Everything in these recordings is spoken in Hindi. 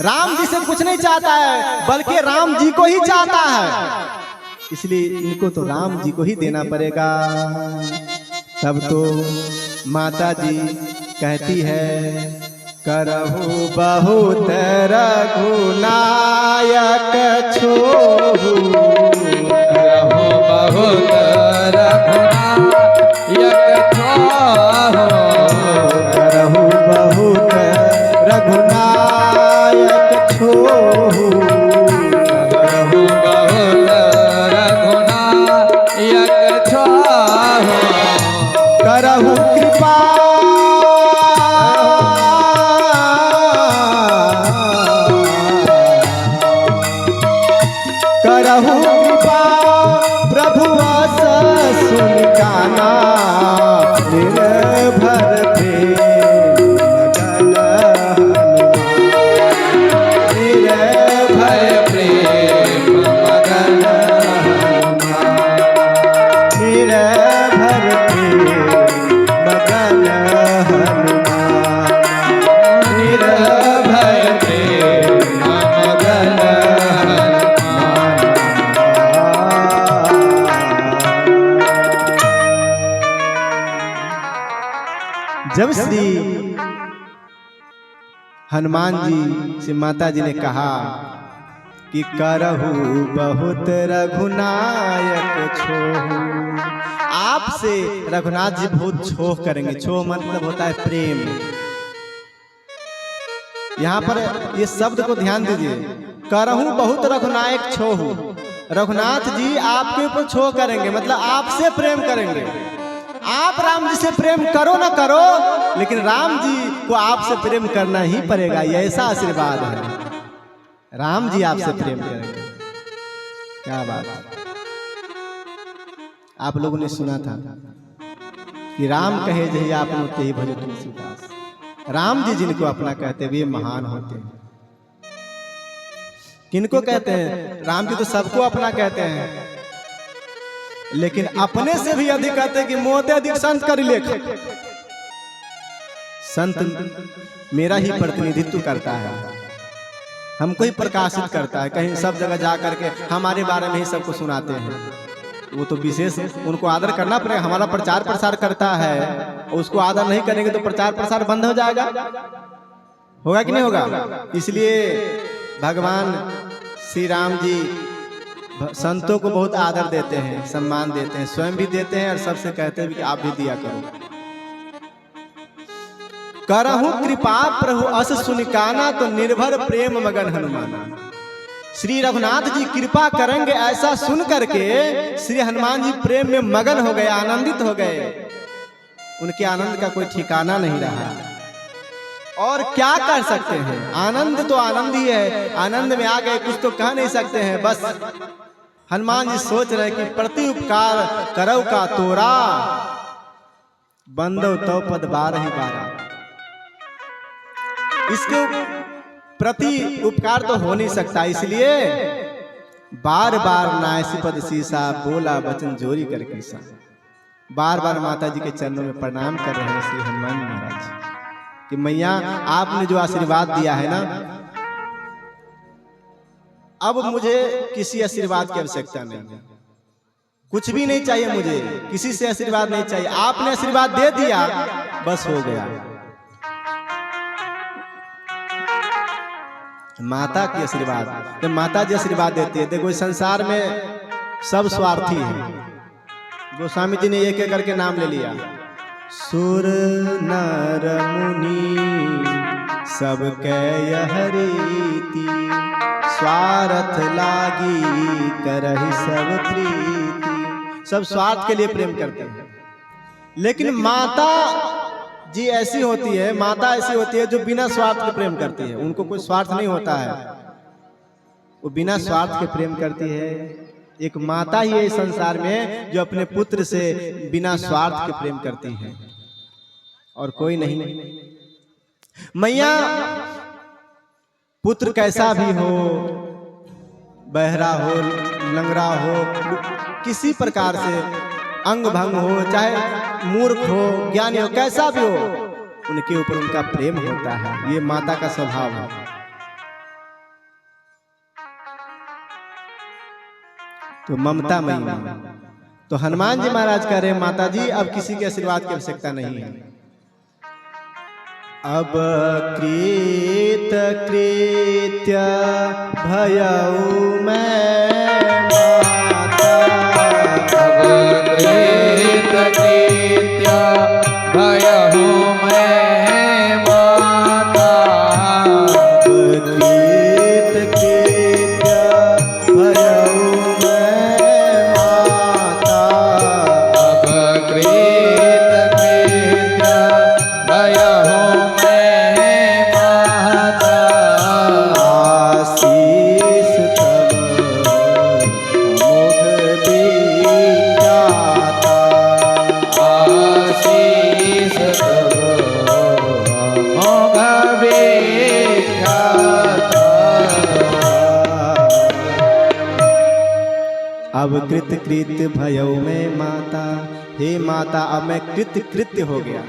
राम जी से कुछ नहीं चाहता है बल्कि राम जी को ही चाहता है, इसलिए इनको तो राम जी को ही देना पड़ेगा। तब तो माता जी कहती है, करहु बहुत रघुनायक छोहु, करहु बहुत रघुनायक छोहु, करहु बहुत रघुनायक छोहु, करहु बहुत रघुनायक छोहु, करहु कृपा करहु कृपा प्रभु आस सुन काना, निर्भर प्रेम मगन हनुमान, निर्भर प्रेम मगन हनुमान, निर्भर प्रेम मगन हनुमान, निर्भर प्रेम मगन जब श्री हनुमान जी से माता जी ने कहा कि करहु बहुत रघुनायक छोहु, आपसे रघुनाथ जी बहुत छोह करेंगे। छोह मतलब होता है प्रेम। यहाँ पर ये शब्द को ध्यान दीजिए, करहु बहुत रघुनायक छोहु, रघुनाथ जी आपके ऊपर छोह करेंगे, मतलब आपसे प्रेम करेंगे। आप राम जी से प्रेम करो ना करो, लेकिन राम जी को आपसे प्रेम करना ही पड़ेगा, ये ऐसा आशीर्वाद है। राम जी आपसे प्रेम करेंगे। क्या बात है। आप लोगों ने सुना था कि राम कहे जही आप होते ही भजो तुलसीदास। राम जी जिनको अपना कहते वे महान होते हैं। किनको कहते हैं? राम जी तो सबको अपना कहते हैं, लेकिन अपने से भी अधिक कहते हैं कि मोते अधिक संत कर लेख। संत मेरा ही प्रतिनिधित्व करता है, हमको ही प्रकाशित करता है, कहीं सब जगह जा करके हमारे बारे में ही सबको सुनाते हैं। वो तो विशेष उनको आदर करना पड़ेगा। हमारा प्रचार प्रसार करता है, उसको आदर नहीं करेंगे तो प्रचार प्रसार बंद हो जाएगा। होगा कि नहीं होगा? इसलिए भगवान श्री राम जी संतों को बहुत आदर देते हैं, सम्मान देते हैं, स्वयं भी देते हैं और सबसे कहते हैं कि आप भी दिया करो। करहु कृपा प्रभु अस सुनिकाना, तो निर्भर प्रेम मगन हनुमान। श्री रघुनाथ जी कृपा करेंगे ऐसा सुन करके श्री हनुमान जी प्रेम में मगन हो गए, आनंदित हो गए। उनके आनंद का कोई ठिकाना नहीं रहा। और क्या कर सकते हैं? आनंद तो आनंद ही है, आनंद में आ गए, कुछ तो कह नहीं सकते हैं। बस हनुमान जी सोच रहे कि प्रति उपकार करौ का तोरा, बंदो तो पद बारहि बारा। इसके प्रति उपकार तो हो नहीं सकता, इसलिए बार बार नायसी पद सीसा, बोला वचन जोरी कर कीसा। बार बार माता जी के चरणों में प्रणाम कर रहे हैं श्री हनुमान महाराज कि मैया आपने जो आशीर्वाद दिया है ना, अब मुझे किसी आशीर्वाद की आवश्यकता नहीं है, कुछ भी नहीं चाहिए, मुझे किसी से आशीर्वाद नहीं चाहिए। आपने आशीर्वाद दे दिया, बस हो गया। माता की आशीर्वाद, जब माता जी आशीर्वाद देती है, देखो इस संसार में सब स्वार्थी है। गोस्वामी जी ने एक एक करके नाम ले लिया। सुर नर मुनि सब यह रीति, स्वार्थ लागी करहि सब प्रीति। सब स्वार्थ के लिए प्रेम करते हैं, लेकिन माता जी ऐसी होती है, माता ऐसी होती है जो बिना स्वार्थ के प्रेम करती है। उनको कोई स्वार्थ नहीं होता है, वो बिना स्वार्थ के प्रेम करती है। एक माता ही है इस संसार में जो अपने पुत्र से बिना स्वार्थ के प्रेम करती है, और कोई नहीं। मैया पुत्र कैसा भी हो, बहरा हो, लंगड़ा हो, किसी प्रकार से अंग भंग हो, चाहे मूर्ख हो, ज्ञानी हो, कैसा भी हो, उनके ऊपर उनका प्रेम होता है। ये माता का स्वभाव है। तो ममता मई माँ। तो हनुमान जी महाराज कह रहे माता जी अब किसी के आशीर्वाद की आवश्यकता नहीं है। अब कृत कृत्य भयऊ मैं माता, अब कृत कृत्य भयहु मैं माता, कृत कृत्य भयऊ मैं माता, अब कृत कृत्य भयहु मैं माता, आशीष तब अमोघ विख्याता, आशीष तब अमोघ विख्याता। अब कृत कृत्य भयऊ में माता, हे माता अब मैं कृत कृत्य हो गया।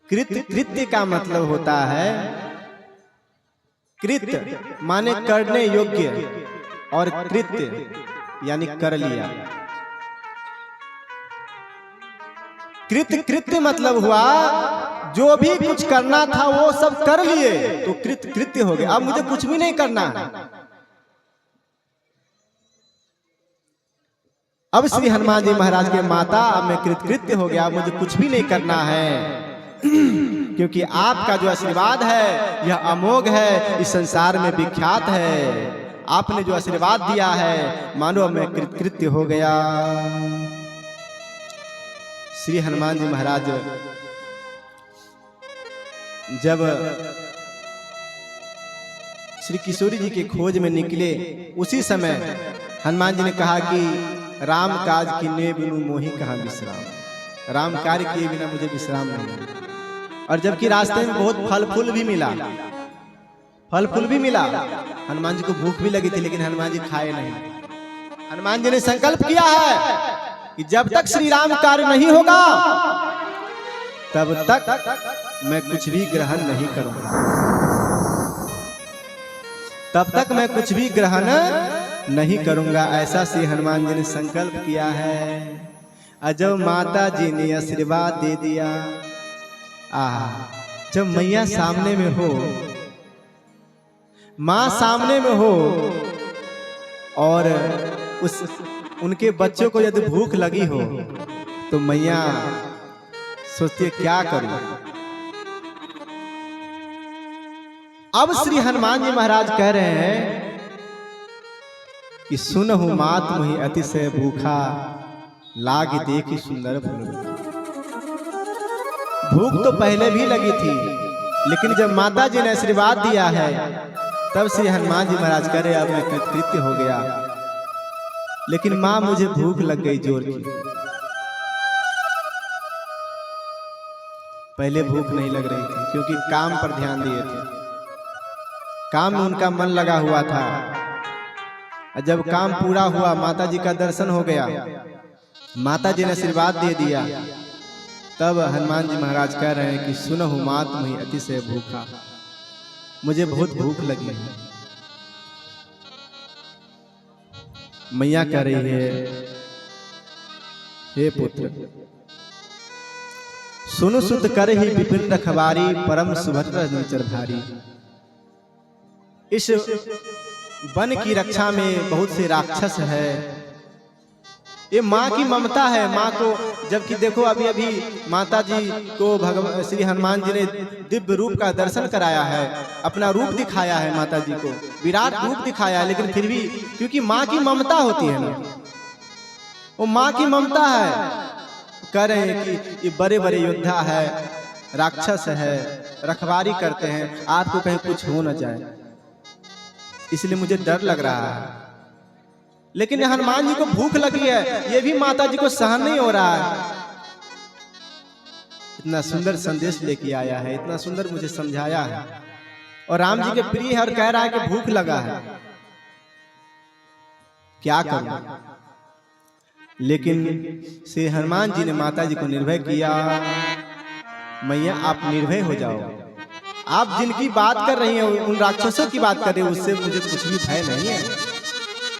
कृत कृत्य का मतलब होता है कृत माने करने योग्य और कृत्य यानी कर लिया। कृत कृत्य मतलब हुआ जो भी कुछ करना था वो सब कर लिए तो कृत कृत्य हो गया। अब मुझे कुछ भी नहीं करना। अब श्री हनुमान जी महाराज के माता अब मैं कृतकृत्य हो गया, मुझे कुछ भी नहीं करना है क्योंकि आपका जो आशीर्वाद है यह अमोघ है, इस संसार में विख्यात है। आपने जो आशीर्वाद दिया है मानो मैं कृतकृत्य हो गया। श्री हनुमान जी महाराज जब श्री किशोरी जी के खोज में निकले उसी समय हनुमान जी ने कहा कि राम काज किन्ने बिनु मोहि कहाँ विश्राम, राम कार्य किए बिना मुझे विश्राम नहीं। और जबकि रास्ते में बहुत फल फूल भी मिला, फल फूल भी मिला, हनुमान जी को भूख भी लगी थी लेकिन हनुमान जी खाए नहीं। हनुमान जी ने संकल्प किया है कि जब तक श्री राम कार्य नहीं होगा तब तक मैं कुछ भी ग्रहण नहीं करूंगा, तब तक मैं कुछ भी ग्रहण नहीं करूंगा। ऐसा श्री हनुमान जी ने संकल्प किया है। अजब माता जी ने आशीर्वाद दे दिया। जब मैया सामने में हो, माँ सामने में हो और उस उनके बच्चों को यदि भूख लगी हो तो मैया सोचती है क्या करूं। अब श्री हनुमान जी महाराज कह रहे हैं कि सुनहु मात मोहि अतिशय भूखा, लाग देखी सुंदर फूल। भूख तो पहले भी लगी थी लेकिन जब माता जी ने आशीर्वाद दिया है तब श्री हनुमान जी महाराज कह रहे अब मैं कृतकृत्य हो गया। लेकिन माँ मुझे भूख लग गई जोर की। पहले भूख नहीं लग रही थी क्योंकि काम पर ध्यान दिए थे, काम में उनका मन लगा हुआ था। जब काम पूरा हुआ, माता जी का दर्शन हो गया, माता जी ने आशीर्वाद दे दिया, तब हनुमान जी महाराज कह रहे हैं कि सुनहु मात मोहि अतिशय भूखा, मुझे बहुत भूख लगी है। मैया कह रही है हे पुत्र सुनु सुत कर ही विपिन रखवारी, परम सुभद्र निचर भारी। इस वन की रक्षा में बहुत से राक्षस है। ये माँ की ममता है। माँ को जबकि देखो अभी अभी माता जी को भगवान श्री हनुमान जी ने दिव्य रूप का दर्शन कराया है, अपना रूप दिखाया है, माता जी को विराट रूप दिखाया है, लेकिन फिर भी क्योंकि माँ की ममता होती है ना, वो माँ की ममता है। कह रहे हैं कि ये बड़े बड़े योद्धा है, राक्षस है, रखवारी करते हैं, आपको कहीं कुछ हो न जाए, इसलिए मुझे डर लग रहा है। लेकिन हनुमान जी को भूख लगी है, ये भी माता जी को सहन नहीं हो रहा है। इतना सुंदर संदेश लेके आया है, इतना सुंदर मुझे समझाया है, और राम जी के प्रिय है और कह रहा है कि भूख लगा है, क्या करूं। लेकिन श्री हनुमान जी ने माता जी को निर्भय किया। मैया आप निर्भय हो जाओ, आप जिनकी बात कर रही हैं उन राक्षसों की बात कर रहे हैं, उससे मुझे कुछ भी भय नहीं है।